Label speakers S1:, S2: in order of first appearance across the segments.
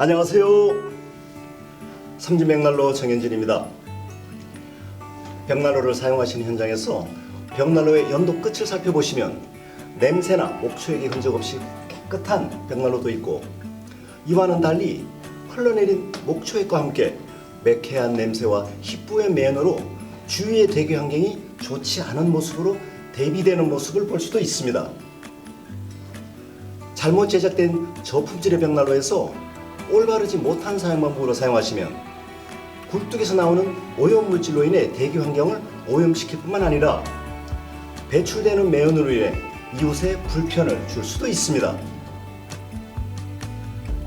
S1: 안녕하세요. 삼진백난로 정현진입니다. 벽난로를 사용하시는 현장에서 벽난로의 연도 끝을 살펴보시면 냄새나 목초액의 흔적 없이 깨끗한 벽난로도 있고, 이와는 달리 흘러내린 목초액과 함께 매캐한 냄새와 희뿌의 매연으로 주위의 대기 환경이 좋지 않은 모습으로 대비되는 모습을 볼 수도 있습니다. 잘못 제작된 저품질의 벽난로에서 올바르지 못한 사용 방법으로 사용하시면 굴뚝에서 나오는 오염물질로 인해 대기 환경을 오염시킬 뿐만 아니라 배출되는 매연으로 인해 이웃에 불편을 줄 수도 있습니다.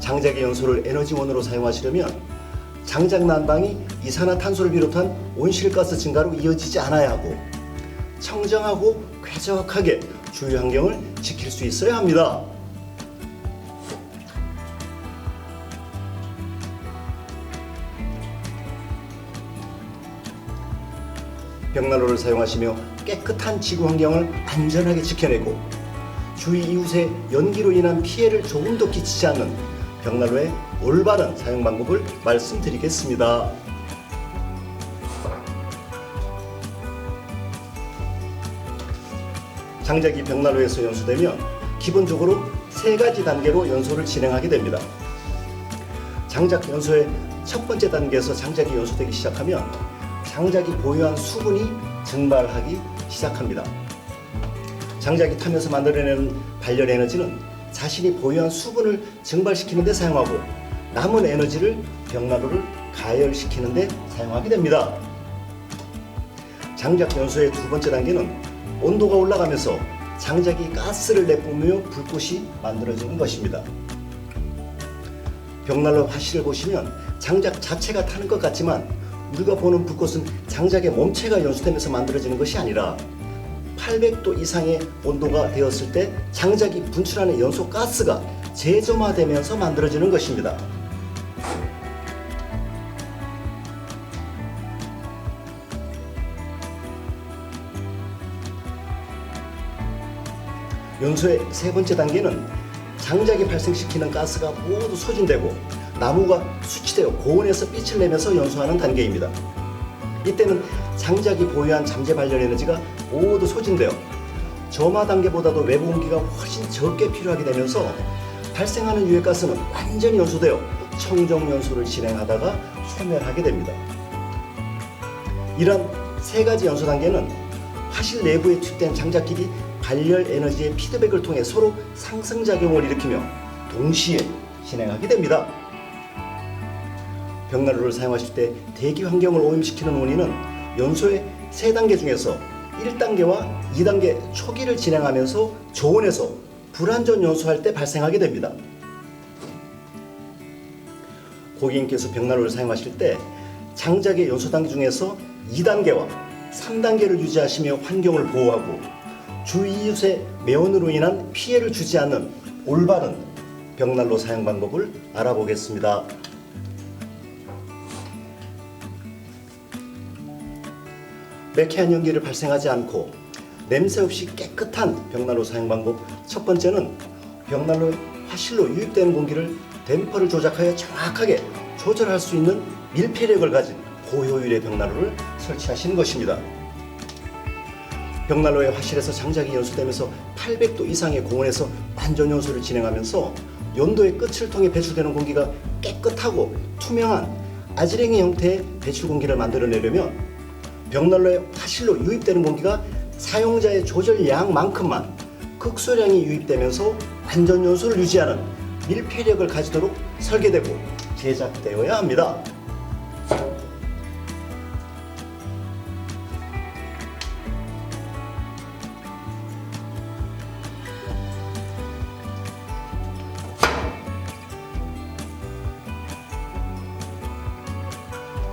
S1: 장작의 연소를 에너지원으로 사용하시려면 장작 난방이 이산화탄소를 비롯한 온실가스 증가로 이어지지 않아야 하고, 청정하고 쾌적하게 주위 환경을 지킬 수 있어야 합니다. 벽난로를 사용하시며 깨끗한 지구 환경을 안전하게 지켜내고 주위 이웃의 연기로 인한 피해를 조금도 끼치지 않는 벽난로의 올바른 사용 방법을 말씀드리겠습니다. 장작이 벽난로에서 연소되면 기본적으로 3가지 단계로 연소를 진행하게 됩니다. 장작 연소의 첫 번째 단계에서 장작이 연소되기 시작하면 장작이 보유한 수분이 증발하기 시작합니다. 장작이 타면서 만들어내는 발열 에너지는 자신이 보유한 수분을 증발시키는 데 사용하고, 남은 에너지를 벽난로를 가열시키는 데 사용하게 됩니다. 장작 연소의 두 번째 단계는 온도가 올라가면서 장작이 가스를 내뿜으며 불꽃이 만들어지는 것입니다. 벽난로 화실을 보시면 장작 자체가 타는 것 같지만 우리가 보는 불꽃은 장작의 몸체가 연소되면서 만들어지는 것이 아니라 800도 이상의 온도가 되었을 때 장작이 분출하는 연소 가스가 재점화되면서 만들어지는 것입니다. 연소의 세 번째 단계는 장작이 발생시키는 가스가 모두 소진되고 나무가 수치되어 고온에서 빛을 내면서 연소하는 단계입니다. 이때는 장작이 보유한 잠재 발열 에너지가 모두 소진되어 점화 단계보다도 외부 공기가 훨씬 적게 필요하게 되면서 발생하는 유해가스는 완전히 연소되어 청정 연소를 진행하다가 소멸하게 됩니다. 이런 3가지 연소 단계는 화실 내부에 투입된 장작끼리 발열 에너지의 피드백을 통해 서로 상승작용을 일으키며 동시에 진행하게 됩니다. 벽난로를 사용하실 때 대기 환경을 오염시키는 원인은 연소의 3단계 중에서 1단계와 2단계 초기를 진행하면서 저온에서 불완전 연소할 때 발생하게 됩니다. 고객님께서 벽난로를 사용하실 때 장작의 연소 단계 중에서 2단계와 3단계를 유지하시며 환경을 보호하고 주위 이웃의 매연으로 인한 피해를 주지 않는 올바른 벽난로 사용 방법을 알아보겠습니다. 매캐한 연기를 발생하지 않고 냄새 없이 깨끗한 벽난로 사용 방법, 첫 번째는 벽난로의 화실로 유입되는 공기를 댐퍼를 조작하여 정확하게 조절할 수 있는 밀폐력을 가진 고효율의 벽난로를 설치하시는 것입니다. 벽난로의 화실에서 장작이 연소되면서 800도 이상의 고온에서 완전 연소를 진행하면서 연도의 끝을 통해 배출되는 공기가 깨끗하고 투명한 아지랭이 형태의 배출 공기를 만들어내려면 벽난로의 화실로 유입되는 공기가 사용자의 조절량만큼만 극소량이 유입되면서 완전 연소를 유지하는 밀폐력을 가지도록 설계되고 제작되어야 합니다.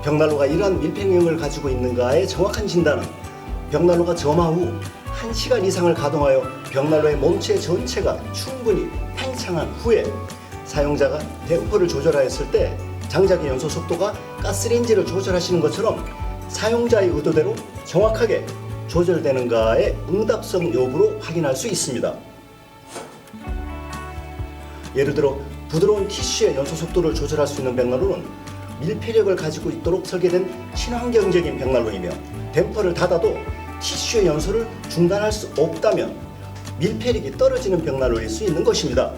S1: 벽난로가 이러한 밀폐력을 가지고 있는가의 정확한 진단은 벽난로가 점화 후 1시간 이상을 가동하여 벽난로의 몸체 전체가 충분히 팽창한 후에 사용자가 댐퍼를 조절하였을 때 장작의 연소 속도가 가스레인지를 조절하시는 것처럼 사용자의 의도대로 정확하게 조절되는가의 응답성 여부로 확인할 수 있습니다. 예를 들어 부드러운 티슈의 연소 속도를 조절할 수 있는 벽난로는 밀폐력을 가지고 있도록 설계된 친환경적인 벽난로이며, 댐퍼를 닫아도 티슈의 연소를 중단할 수 없다면 밀폐력이 떨어지는 벽난로일 수 있는 것입니다.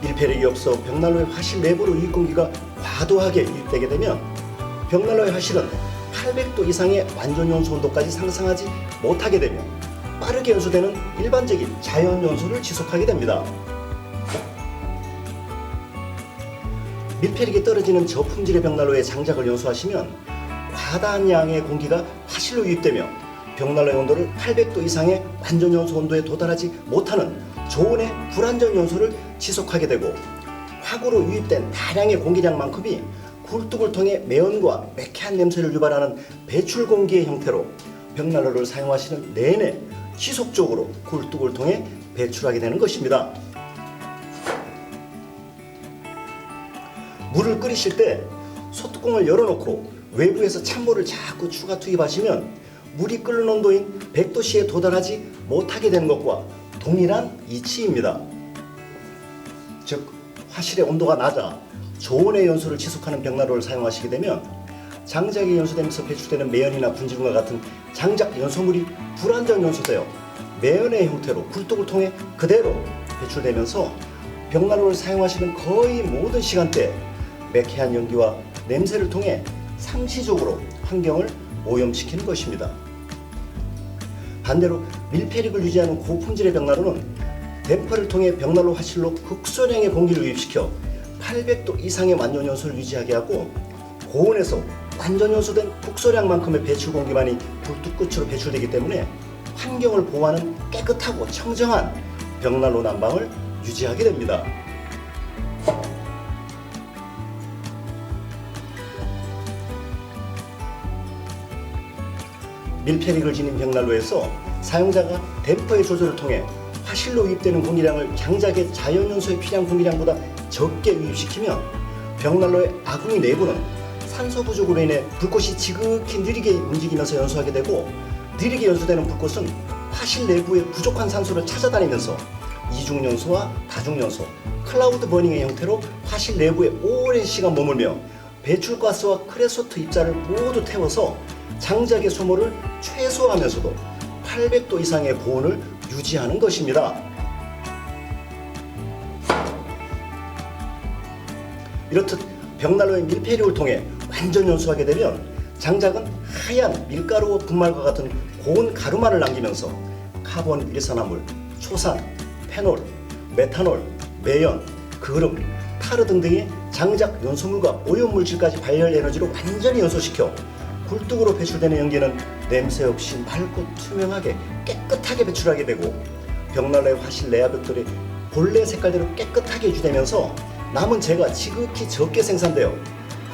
S1: 밀폐력이 없어 벽난로의 화실 내부로 유입 공기가 과도하게 유입되게 되면 벽난로의 화실은 800도 이상의 완전 연소 온도까지 상승하지 못하게 되며 빠르게 연소되는 일반적인 자연 연소를 지속하게 됩니다. 밀폐력이 떨어지는 저품질의 벽난로에 장작을 연소하시면 과다한 양의 공기가 화실로 유입되며 벽난로의 온도를 800도 이상의 완전 연소 온도에 도달하지 못하는 저온의 불완전 연소를 지속하게 되고, 화구로 유입된 다량의 공기량만큼이 굴뚝을 통해 매연과 매캐한 냄새를 유발하는 배출 공기의 형태로 벽난로를 사용하시는 내내 지속적으로 굴뚝을 통해 배출하게 되는 것입니다. 물을 끓이실 때 소뚜껑을 열어놓고 외부에서 찬물을 자꾸 추가 투입하시면 물이 끓는 온도인 100도씨에 도달하지 못하게 되는 것과 동일한 이치입니다. 즉, 화실의 온도가 낮아 저온의 연소를 지속하는 벽난로를 사용하시게 되면 장작이 연소되면서 배출되는 매연이나 분진과 같은 장작 연소물이 불완전 연소되어 매연의 형태로 굴뚝을 통해 그대로 배출되면서 벽난로를 사용하시는 거의 모든 시간대에 매캐한 연기와 냄새를 통해 상시적으로 환경을 오염시키는 것입니다. 반대로 밀폐력을 유지하는 고품질의 벽난로는 댐퍼를 통해 벽난로 화실로 극소량의 공기를 유입시켜 800도 이상의 완전 연소를 유지하게 하고, 고온에서 완전 연소된 극소량만큼의 배출 공기만이 굴뚝 끝으로 배출되기 때문에 환경을 보호하는 깨끗하고 청정한 벽난로 난방을 유지하게 됩니다. 밀폐력을 지닌 벽난로에서 사용자가 댐퍼의 조절을 통해 화실로 유입되는 공기량을 장작의 자연연소에 필요한 공기량보다 적게 유입시키면 벽난로의 아궁이 내부는 산소 부족으로 인해 불꽃이 지극히 느리게 움직이면서 연소하게 되고, 느리게 연소되는 불꽃은 화실 내부의 부족한 산소를 찾아다니면서 이중연소와 다중연소, 클라우드 버닝의 형태로 화실 내부에 오랜 시간 머물며 배출가스와 크레소트 입자를 모두 태워서 장작의 소모를 최소화하면서도 800도 이상의 고온을 유지하는 것입니다. 이렇듯 벽난로의 밀폐력을 통해 완전 연소하게 되면 장작은 하얀 밀가루 분말과 같은 고운 가루만을 남기면서 카본 일산화물, 초산, 페놀, 메탄올, 매연, 그름, 타르 등등의 장작 연소물과 오염물질까지 발열 에너지로 완전히 연소시켜 굴뚝으로 배출되는 연기는 냄새 없이 맑고 투명하게 깨끗하게 배출하게 되고, 벽난로의 화실 내야벽돌이 본래 색깔대로 깨끗하게 유지되면서 남은 재가 지극히 적게 생산되어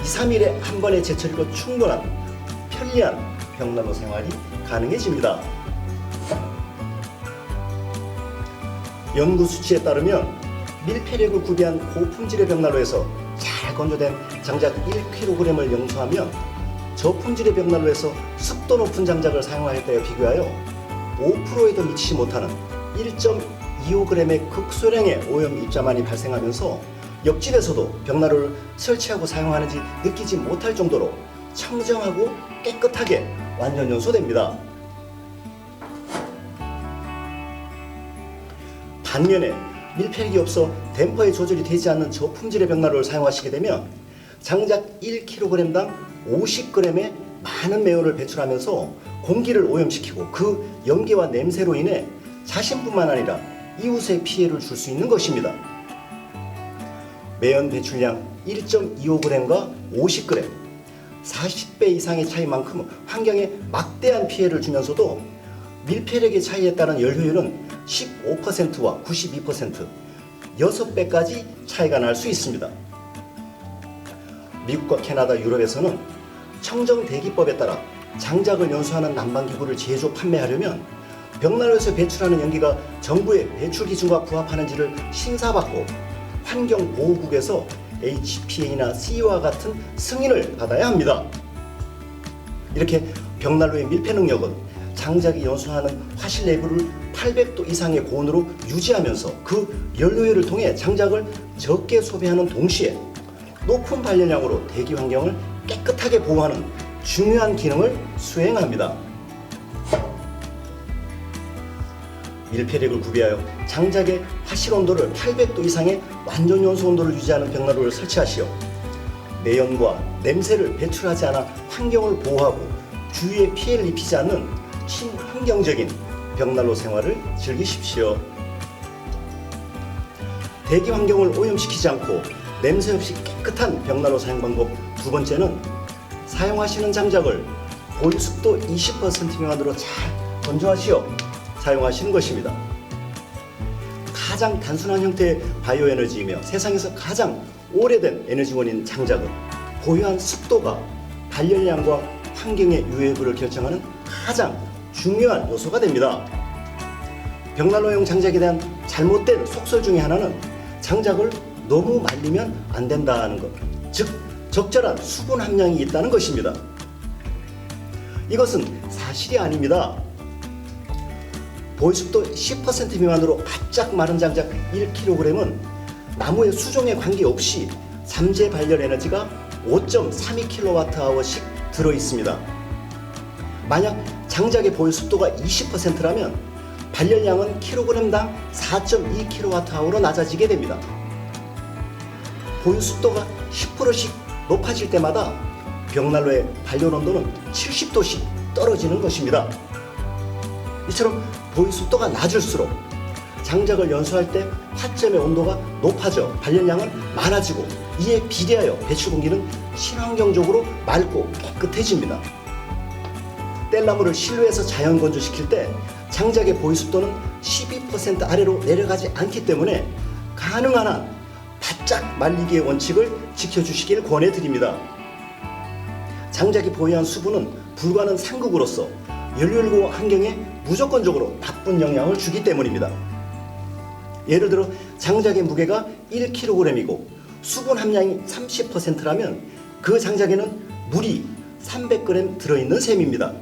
S1: 2-3일에 한 번의 제처리로 충분한 편리한 벽난로 생활이 가능해집니다. 연구 수치에 따르면 밀폐력을 구비한 고품질의 벽난로에서 잘 건조된 장작 1kg을 연소하면 저품질의 벽난로에서 습도 높은 장작을 사용할 때에 비교하여 5%에도 미치지 못하는 1.25g의 극소량의 오염 입자만이 발생하면서 옆집에서도 벽난로를 설치하고 사용하는지 느끼지 못할 정도로 청정하고 깨끗하게 완전 연소됩니다. 반면에 밀폐력이 없어 댐퍼의 조절이 되지 않는 저품질의 벽난로를 사용하시게 되면 장작 1kg당 50g의 많은 매연을 배출하면서 공기를 오염시키고 그 연기와 냄새로 인해 자신뿐만 아니라 이웃에 피해를 줄 수 있는 것입니다. 매연 배출량 1.25g과 50g, 40배 이상의 차이만큼 환경에 막대한 피해를 주면서도 밀폐력의 차이에 따른 열 효율은 15%와 92%, 6배까지 차이가 날 수 있습니다. 미국과 캐나다, 유럽에서는 청정대기법에 따라 장작을 연소하는 난방기구를 제조 판매하려면 벽난로에서 배출하는 연기가 정부의 배출 기준과 부합하는지를 심사받고 환경보호국에서 HPA나 CE와 같은 승인을 받아야 합니다. 이렇게 벽난로의 밀폐 능력은 장작이 연소하는 화실 내부를 800도 이상의 고온으로 유지하면서 그 연료율을 통해 장작을 적게 소비하는 동시에 높은 발열량으로 대기 환경을 깨끗하게 보호하는 중요한 기능을 수행합니다. 밀폐력을 구비하여 장작의 화실 온도를 800도 이상의 완전 연소 온도를 유지하는 벽난로를 설치하시어 매연과 냄새를 배출하지 않아 환경을 보호하고 주위에 피해를 입히지 않는 친환경적인 벽난로 생활을 즐기십시오. 대기 환경을 오염시키지 않고 냄새 없이 깨끗한 벽난로 사용 방법 두 번째는 사용하시는 장작을 보유습도 20% 미만으로 잘 건조하시어 사용하시는 것입니다. 가장 단순한 형태의 바이오 에너지이며 세상에서 가장 오래된 에너지원인 장작은 보유한 습도가 발열량과 환경의 유해물을 결정하는 가장 중요한 요소가 됩니다. 벽난로용 장작에 대한 잘못된 속설 중에 하나는 장작을 너무 말리면 안 된다는 것, 즉 적절한 수분 함량이 있다는 것입니다. 이것은 사실이 아닙니다. 보유습도 10% 미만으로 바짝 마른 장작 1kg은 나무의 수종에 관계없이 잠재 발열 에너지가 5.32kWh씩 들어있습니다. 만약 장작의 보유습도가 20%라면 발열량은 kg당 4.2kWh로 낮아지게 됩니다. 보유습도가 10%씩 높아질 때마다 벽난로의 발열 온도는 70도씩 떨어지는 것입니다. 이처럼 보유습도가 낮을수록 장작을 연소할 때 화점의 온도가 높아져 발열량은 많아지고 이에 비례하여 배출 공기는 친환경적으로 맑고 깨끗해집니다. 뗄나무를 실외에서 자연 건조시킬 때 장작의 보유습도는 12% 아래로 내려가지 않기 때문에 가능한 한 바짝 말리기의 원칙을 지켜주시길 권해드립니다. 장작이 보유한 수분은 불과는 상극으로서 연료율과 환경에 무조건적으로 나쁜 영향을 주기 때문입니다. 예를 들어 장작의 무게가 1kg이고 수분 함량이 30%라면 그 장작에는 물이 300g 들어있는 셈입니다.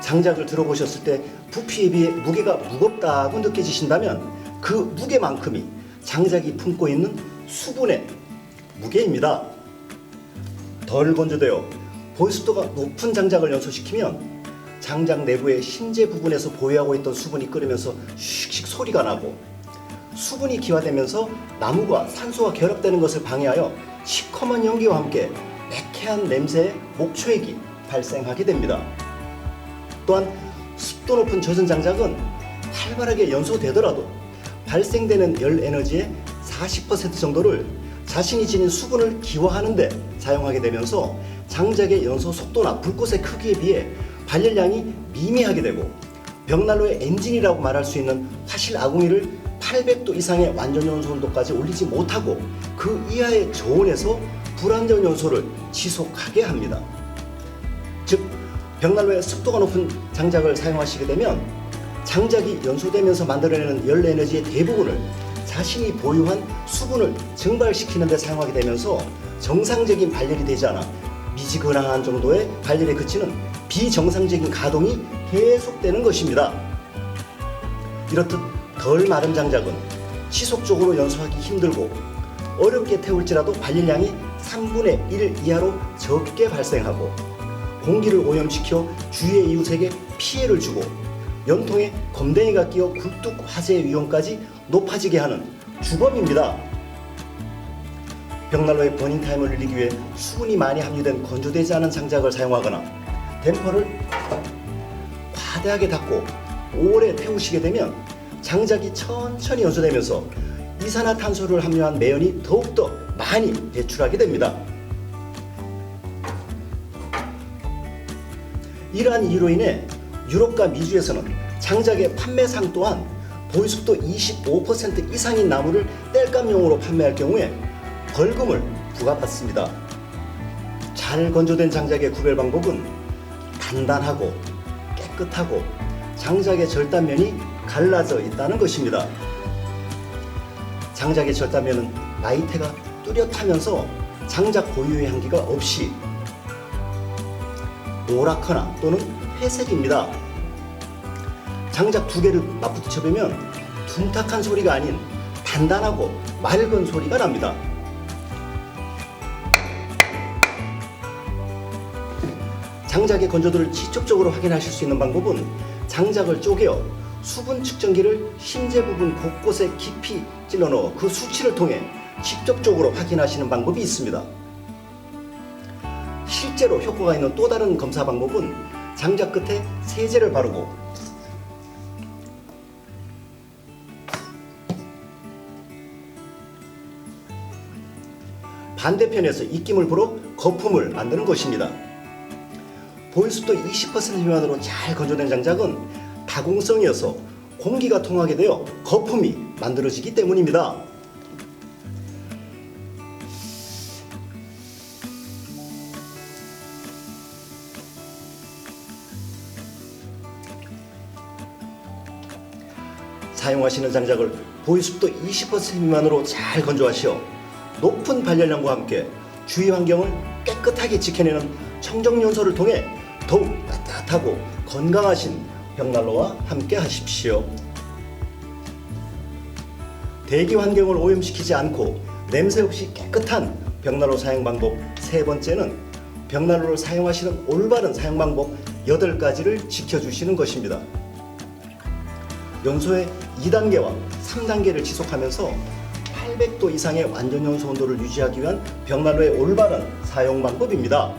S1: 장작을 들어보셨을 때 부피에 비해 무게가 무겁다고 느껴지신다면 그 무게만큼이 장작이 품고 있는 수분의 무게입니다. 덜 건조되어 보유습도가 높은 장작을 연소시키면 장작 내부의 신재 부분에서 보유하고 있던 수분이 끓으면서 슉슉 소리가 나고 수분이 기화되면서 나무가 산소와 결합되는 것을 방해하여 시커먼 연기와 함께 매캐한 냄새의 목초액이 발생하게 됩니다. 또한 습도 높은 젖은 장작은 활발하게 연소되더라도 발생되는 열 에너지의 40% 정도를 자신이 지닌 수분을 기화하는 데 사용하게 되면서 장작의 연소 속도나 불꽃의 크기에 비해 발열량이 미미하게 되고 벽난로의 엔진이라고 말할 수 있는 화실 아궁이를 800도 이상의 완전 연소 온도까지 올리지 못하고 그 이하의 저온에서 불완전 연소를 지속하게 합니다. 즉 벽난로에 습도가 높은 장작을 사용하시게 되면 장작이 연소되면서 만들어내는 열 에너지의 대부분을 자신이 보유한 수분을 증발시키는 데 사용하게 되면서 정상적인 발열이 되지 않아 미지근한 정도의 발열에 그치는 비정상적인 가동이 계속되는 것입니다. 이렇듯 덜 마른 장작은 지속적으로 연소하기 힘들고 어렵게 태울지라도 발열량이 3분의 1 이하로 적게 발생하고 공기를 오염시켜 주위의 이웃에게 피해를 주고 연통에 검댕이가 끼어 굴뚝 화재 위험까지 높아지게 하는 주범입니다. 벽난로의 버닝 타임을 늘리기 위해 수분이 많이 함유된 건조되지 않은 장작을 사용하거나 댐퍼를 과대하게 닫고 오래 태우시게 되면 장작이 천천히 연소되면서 이산화탄소를 함유한 매연이 더욱더 많이 배출하게 됩니다. 이러한 이유로 인해 유럽과 미주에서는 장작의 판매상 또한 보유속도 25% 이상인 나무를 땔감용으로 판매할 경우에 벌금을 부과받습니다. 잘 건조된 장작의 구별 방법은 단단하고 깨끗하고 장작의 절단면이 갈라져 있다는 것입니다. 장작의 절단면은 나이테가 뚜렷하면서 장작 고유의 향기가 없이 노랗거나 또는 회색입니다. 장작 두 개를 맞붙여 보면 둔탁한 소리가 아닌 단단하고 맑은 소리가 납니다. 장작의 건조도를 직접적으로 확인하실 수 있는 방법은 장작을 쪼개어 수분 측정기를 심재 부분 곳곳에 깊이 찔러 넣어 그 수치를 통해 직접적으로 확인하시는 방법이 있습니다. 실제로 효과가 있는 또 다른 검사 방법은 장작 끝에 세제를 바르고 반대편에서 입김을 불어 거품을 만드는 것입니다. 보유습도 20% 미만으로 잘 건조된 장작은 다공성이어서 공기가 통하게 되어 거품이 만들어지기 때문입니다. 사용하시는 장작을 보유습도 20% 미만으로 잘 건조하시어 높은 발열량과 함께 주위 환경을 깨끗하게 지켜내는 청정연소를 통해 더욱 따뜻하고 건강하신 벽난로와 함께 하십시오. 대기 환경을 오염시키지 않고 냄새 없이 깨끗한 벽난로 사용 방법 세 번째는 벽난로를 사용하시는 올바른 사용 방법 8가지를 지켜주시는 것입니다. 연소의 2단계와 3단계를 지속하면서 800도 이상의 완전 연소 온도를 유지하기 위한 벽난로의 올바른 사용 방법입니다.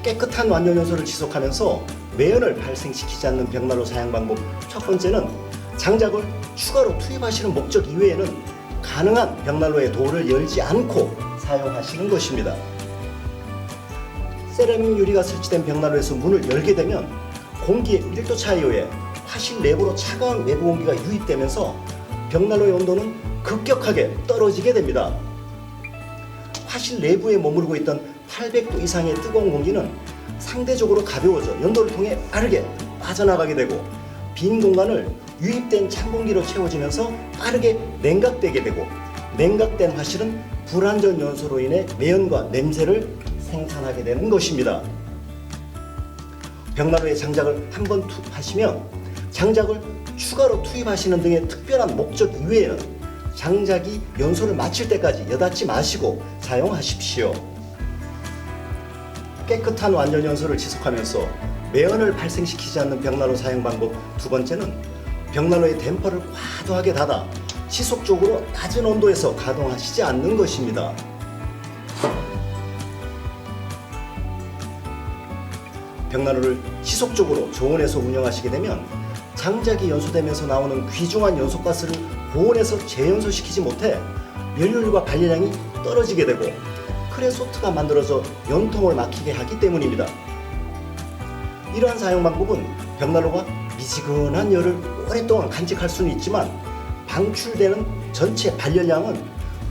S1: 깨끗한 완전 연소를 지속하면서 매연을 발생시키지 않는 벽난로 사용 방법 첫 번째는 장작을 추가로 투입하시는 목적 이외에는 가능한 벽난로의 도를 열지 않고 사용하시는 것입니다. 세라믹 유리가 설치된 벽난로에서 문을 열게 되면 공기의 밀도 차이에 의해 화실 내부로 차가운 외부 공기가 유입되면서 벽난로의 온도는 급격하게 떨어지게 됩니다. 화실 내부에 머무르고 있던 800도 이상의 뜨거운 공기는 상대적으로 가벼워져 연도를 통해 빠르게 빠져나가게 되고 빈 공간을 유입된 찬 공기로 채워지면서 빠르게 냉각되게 되고 냉각된 화실은 불완전 연소로 인해 매연과 냄새를 생산하게 되는 것입니다. 벽난로에 장작을 한번 투입하시면 장작을 추가로 투입하시는 등의 특별한 목적 이외에는 장작이 연소를 마칠 때까지 여닫지 마시고 사용하십시오. 깨끗한 완전 연소를 지속하면서 매연을 발생시키지 않는 벽난로 사용 방법 두 번째는 벽난로의 댐퍼를 과도하게 닫아 지속적으로 낮은 온도에서 가동하시지 않는 것입니다. 벽난로를 지속적으로 저온에서 운영하시게 되면 장작이 연소되면서 나오는 귀중한 연소가스를 고온에서 재연소시키지 못해 연료율과 발열량이 떨어지게 되고 크레소트가 만들어져 연통을 막히게 하기 때문입니다. 이러한 사용 방법은 벽난로가 미지근한 열을 오랫동안 간직할 수는 있지만 방출되는 전체 발열량은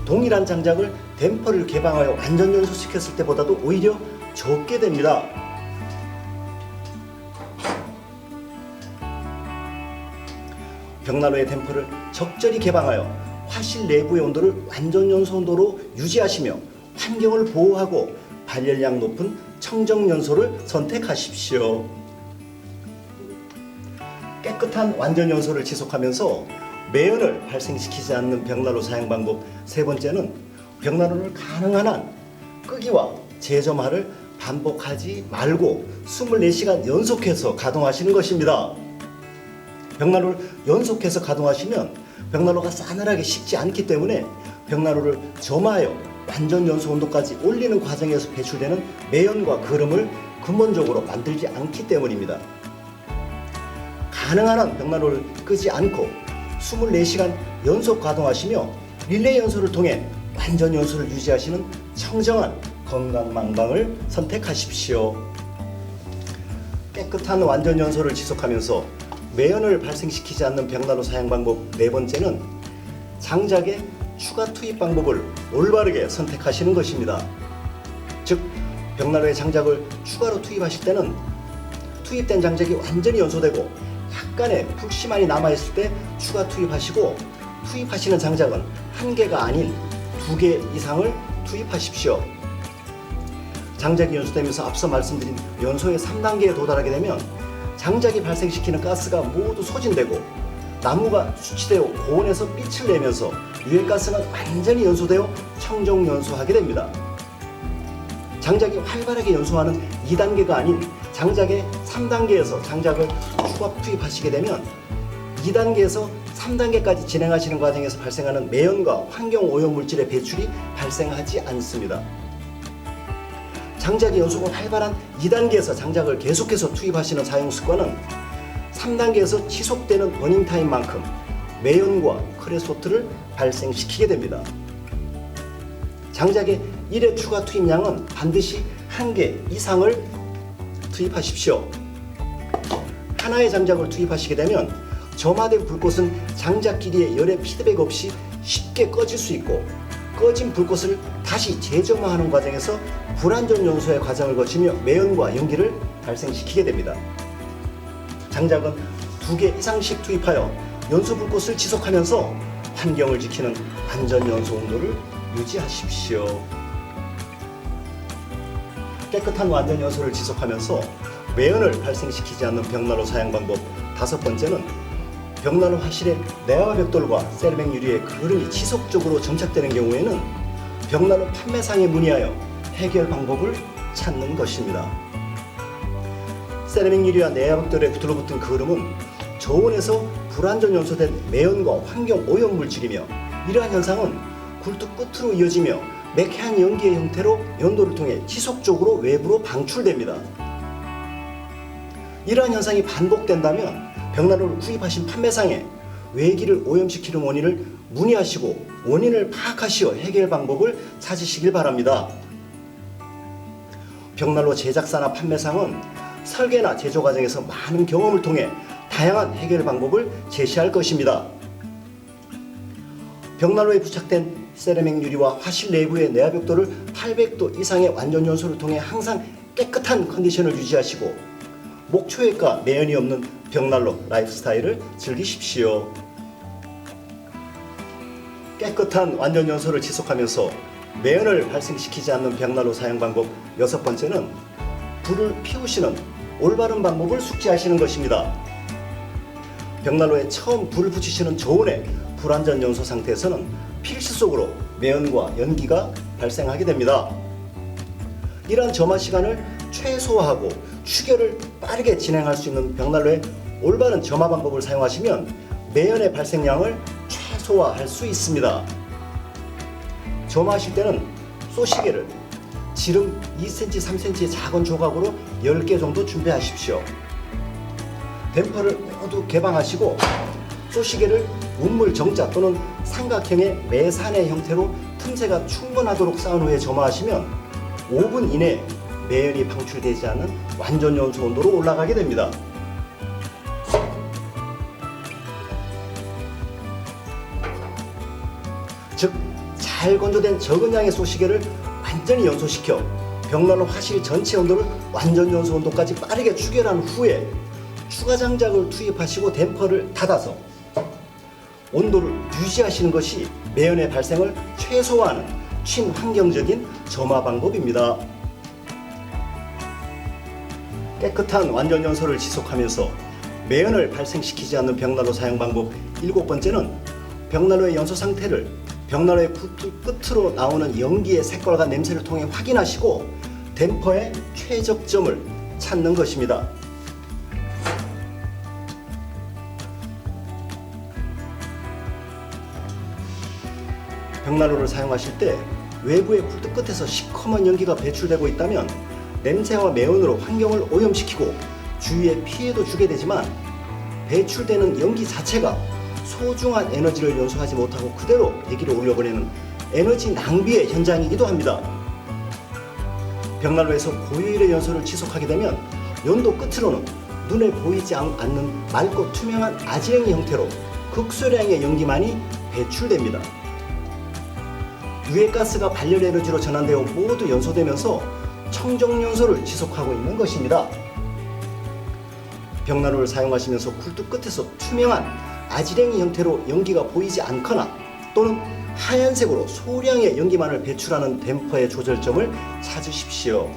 S1: 동일한 장작을 댐퍼를 개방하여 완전 연소시켰을 때보다도 오히려 적게 됩니다. 벽난로의 댐퍼를 적절히 개방하여 화실 내부의 온도를 완전 연소 온도로 유지하시며 환경을 보호하고 발열량 높은 청정 연소를 선택하십시오. 깨끗한 완전 연소를 지속하면서 매연을 발생시키지 않는 벽난로 사용 방법 세 번째는 벽난로를 가능한 한 끄기와 재점화를 반복하지 말고 24시간 연속해서 가동하시는 것입니다. 벽난로를 연속해서 가동하시면 벽난로가 싸늘하게 식지 않기 때문에 벽난로를 점화하여 완전 연소 온도까지 올리는 과정에서 배출되는 매연과 거름을 근본적으로 만들지 않기 때문입니다. 가능한 한 벽난로를 끄지 않고 24시간 연속 가동하시며 릴레이 연소를 통해 완전 연소를 유지하시는 청정한 건강망방을 선택하십시오. 깨끗한 완전 연소를 지속하면서 매연을 발생시키지 않는 벽난로 사용 방법 네 번째는 장작의 추가 투입 방법을 올바르게 선택하시는 것입니다. 즉, 벽난로에 장작을 추가로 투입하실 때는 투입된 장작이 완전히 연소되고 약간의 불씨만이 남아있을 때 추가 투입하시고, 투입하시는 장작은 한 개가 아닌 2개 이상을 투입하십시오. 장작이 연소되면서 앞서 말씀드린 연소의 3단계에 도달하게 되면 장작이 발생시키는 가스가 모두 소진되고 나무가 수치되어 고온에서 빛을 내면서 유해가스는 완전히 연소되어 청정연소하게 됩니다. 장작이 활발하게 연소하는 2단계가 아닌 장작의 3단계에서 장작을 추가 투입하시게 되면 2단계에서 3단계까지 진행하시는 과정에서 발생하는 매연과 환경오염물질의 배출이 발생하지 않습니다. 장작의 연소가 활발한 2단계에서 장작을 계속해서 투입하시는 사용 습관은 3단계에서 지속되는 버닝타임만큼 매연과 크레소트를 발생시키게 됩니다. 장작의 1회 추가 투입량은 반드시 1개 이상을 투입하십시오. 하나의 장작을 투입하시게 되면 점화된 불꽃은 장작끼리의 열의 피드백 없이 쉽게 꺼질 수 있고, 꺼진 불꽃을 다시 재점화하는 과정에서 불완전 연소의 과정을 거치며 매연과 연기를 발생시키게 됩니다. 장작은 2개 이상씩 투입하여 연소 불꽃을 지속하면서 환경을 지키는 완전 연소 온도를 유지하십시오. 깨끗한 완전 연소를 지속하면서 매연을 발생시키지 않는 벽난로 사용 방법 5번째는 벽난로 화실의 내화 벽돌과 세라믹 유리의 그름이 지속적으로 정착되는 경우에는 벽난로 판매상에 문의하여 해결 방법을 찾는 것입니다. 세라믹 유리와 내화 벽돌에 둘러붙은 그름은 저온에서 불완전 연소된 매연과 환경 오염 물질이며, 이러한 현상은 굴뚝 끝으로 이어지며 매캐한 연기의 형태로 연도를 통해 지속적으로 외부로 방출됩니다. 이러한 현상이 반복된다면 벽난로를 구입하신 판매상에 외기를 오염시키는 원인을 문의하시고 원인을 파악하시어 해결 방법을 찾으시길 바랍니다. 벽난로 제작사나 판매상은 설계나 제조 과정에서 많은 경험을 통해 다양한 해결 방법을 제시할 것입니다. 벽난로에 부착된 세라믹 유리와 화실 내부의 내화 벽돌을 800도 이상의 완전 연소를 통해 항상 깨끗한 컨디션을 유지하시고 목초액과 매연이 없는 벽난로 라이프 스타일을 즐기십시오. 깨끗한 완전 연소를 지속하면서 매연을 발생시키지 않는 벽난로 사용 방법 6번째는 불을 피우시는 올바른 방법을 숙지하시는 것입니다. 벽난로에 처음 불을 붙이시는 저온의 불완전 연소 상태에서는 필수적으로 매연과 연기가 발생하게 됩니다. 이러한 점화 시간을 최소화하고 추결을 빠르게 진행할 수 있는 벽난로의 올바른 점화 방법을 사용하시면 매연의 발생량을 최소화할 수 있습니다. 점화하실 때는 쏘시개를 지름 2cm, 3cm의 작은 조각으로 10개 정도 준비하십시오. 댐퍼를 모두 개방하시고 쏘시개를 운물 정자 또는 삼각형의 매산의 형태로 틈새가 충분하도록 쌓은 후에 점화하시면 5분 이내에 매연이 방출되지 않은 완전 연소 온도로 올라가게 됩니다. 즉, 잘 건조된 적은 양의 쏘시개를 완전히 연소시켜 벽난로 화실 전체 온도를 완전 연소 온도까지 빠르게 추결한 후에 추가 장작을 투입하시고 댐퍼를 닫아서 온도를 유지하시는 것이 매연의 발생을 최소화하는 친환경적인 점화 방법입니다. 깨끗한 완전 연소를 지속하면서 매연을 발생시키지 않는 벽난로 사용 방법 7번째는 벽난로의 연소 상태를 벽난로의 끝으로 나오는 연기의 색깔과 냄새를 통해 확인하시고 댐퍼의 최적점을 찾는 것입니다. 벽난로를 사용하실 때 외부의 굴뚝 끝에서 시커먼 연기가 배출되고 있다면 냄새와 매연으로 환경을 오염시키고 주위에 피해도 주게 되지만, 배출되는 연기 자체가 소중한 에너지를 연소하지 못하고 그대로 대기로 올려보내는 에너지 낭비의 현장이기도 합니다. 벽난로에서 고효율의 연소를 지속하게 되면 연도 끝으로는 눈에 보이지 않는 맑고 투명한 아지랭이 형태로 극소량의 연기만이 배출됩니다. 유해가스가 발열 에너지로 전환되어 모두 연소되면서 청정연소를 지속하고 있는 것입니다. 벽난로를 사용하시면서 굴뚝 끝에서 투명한 아지랭이 형태로 연기가 보이지 않거나 또는 하얀색으로 소량의 연기만을 배출하는 댐퍼의 조절점을 찾으십시오.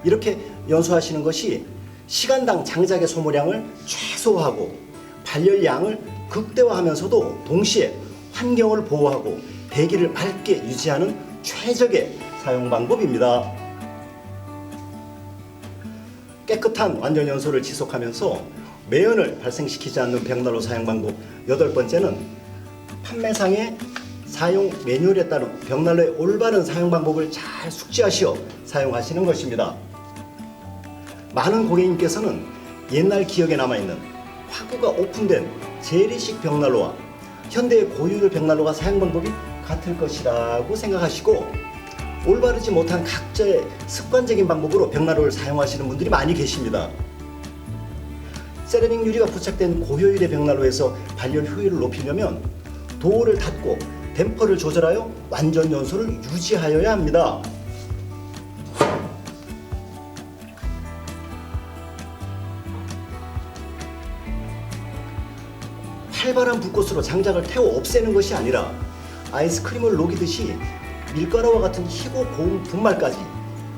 S1: 이렇게 연소하시는 것이 시간당 장작의 소모량을 최소화하고 발열량을 극대화하면서도 동시에 환경을 보호하고 대기를 맑게 유지하는 최적의 사용 방법입니다. 깨끗한 완전 연소를 지속하면서 매연을 발생시키지 않는 벽난로 사용 방법 8번째는 판매상의 사용 매뉴얼에 따른 벽난로의 올바른 사용 방법을 잘 숙지하시어 사용하시는 것입니다. 많은 고객님께서는 옛날 기억에 남아있는 화구가 오픈된 재래식 벽난로와 현대의 고효율 벽난로가 사용 방법이 같을 것이라고 생각하시고 올바르지 못한 각자의 습관적인 방법으로 벽난로를 사용하시는 분들이 많이 계십니다. 세라믹 유리가 부착된 고효율의 벽난로에서 발열 효율을 높이려면 도어를 닫고 댐퍼를 조절하여 완전 연소를 유지하여야 합니다. 활발한 불꽃으로 장작을 태워 없애는 것이 아니라 아이스크림을 녹이듯이 밀가루와 같은 희고 고운 분말까지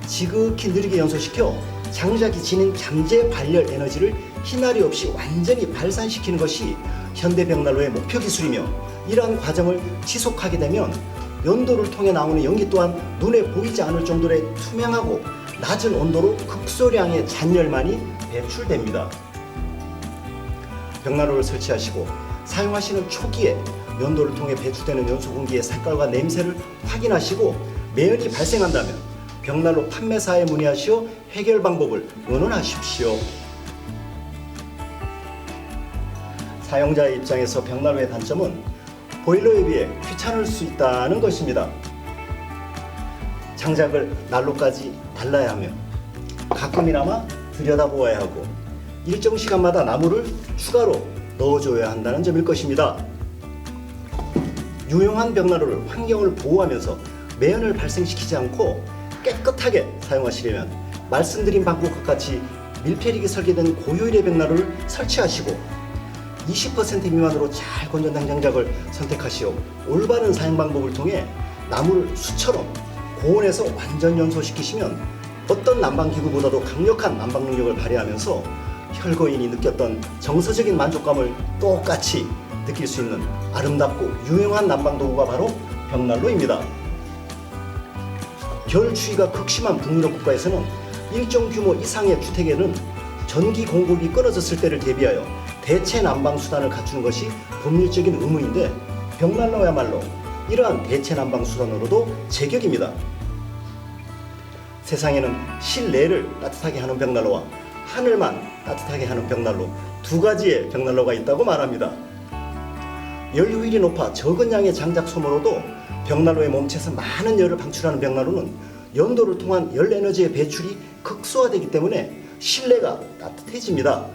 S1: 지극히 느리게 연소시켜 장작이 지닌 잠재 발열 에너지를 희나리 없이 완전히 발산시키는 것이 현대 벽난로의 목표 기술이며 이러한 과정을 지속하게 되면 연도를 통해 나오는 연기 또한 눈에 보이지 않을 정도의 투명하고 낮은 온도로 극소량의 잔열만이 배출됩니다. 벽난로를 설치하시고 사용하시는 초기에 연도를 통해 배출되는 연소 공기의 색깔과 냄새를 확인하시고 매연이 발생한다면 벽난로 판매사에 문의하시어 해결 방법을 의논하십시오. 사용자의 입장에서 벽난로의 단점은 보일러에 비해 귀찮을 수 있다는 것입니다. 장작을 난로까지 달라야 하며 가끔이나마 들여다보아야 하고 일정 시간마다 나무를 추가로 넣어줘야 한다는 점일 것입니다. 유용한 벽난로를 환경을 보호하면서 매연을 발생시키지 않고 깨끗하게 사용하시려면 말씀드린 방법과 같이 밀폐력이 설계된 고효율의 벽난로를 설치하시고 20% 미만으로 잘 건조된 장작을 선택하시어 올바른 사용 방법을 통해 나무를 수처럼 고온에서 완전 연소시키시면 어떤 난방기구보다도 강력한 난방 능력을 발휘하면서 혈거인이 느꼈던 정서적인 만족감을 똑같이 느낄 수 있는 아름답고 유용한 난방도구가 바로 벽난로입니다. 겨울 추위가 극심한 북유럽 국가에서는 일정 규모 이상의 주택에는 전기 공급이 끊어졌을 때를 대비하여 대체 난방 수단을 갖추는 것이 법률적인 의무인데 벽난로야말로 이러한 대체 난방 수단으로도 제격입니다. 세상에는 실내를 따뜻하게 하는 벽난로와 하늘만 따뜻하게 하는 벽난로 두 가지의 벽난로가 있다고 말합니다. 연료율이 높아 적은 양의 장작 소모로도 벽난로에 몸체에서 많은 열을 방출하는 벽난로는 연도를 통한 열 에너지의 배출이 극소화되기 때문에 실내가 따뜻해집니다.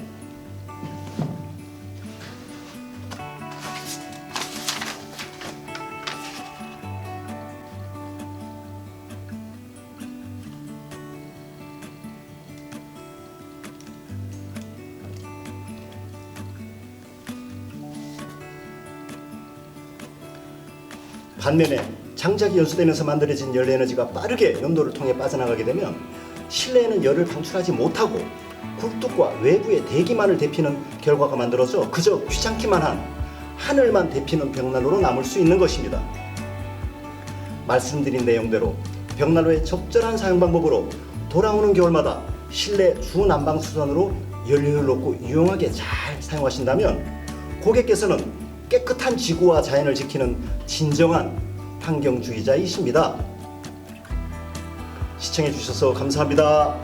S1: 반면에 장작이 연소되면서 만들어진 열 에너지가 빠르게 연도를 통해 빠져나가게 되면 실내에는 열을 방출하지 못하고 굴뚝과 외부의 대기만을 데피는 결과가 만들어져 그저 귀찮기만 한 하늘만 데피는 벽난로로 남을 수 있는 것입니다. 말씀드린 내용대로 벽난로의 적절한 사용 방법으로 돌아오는 겨울마다 실내 주난방 수단으로 연료율 높고 유용하게 잘 사용하신다면 고객께서는 깨끗한 지구와 자연을 지키는 진정한 환경주의자이십니다. 시청해 주셔서 감사합니다.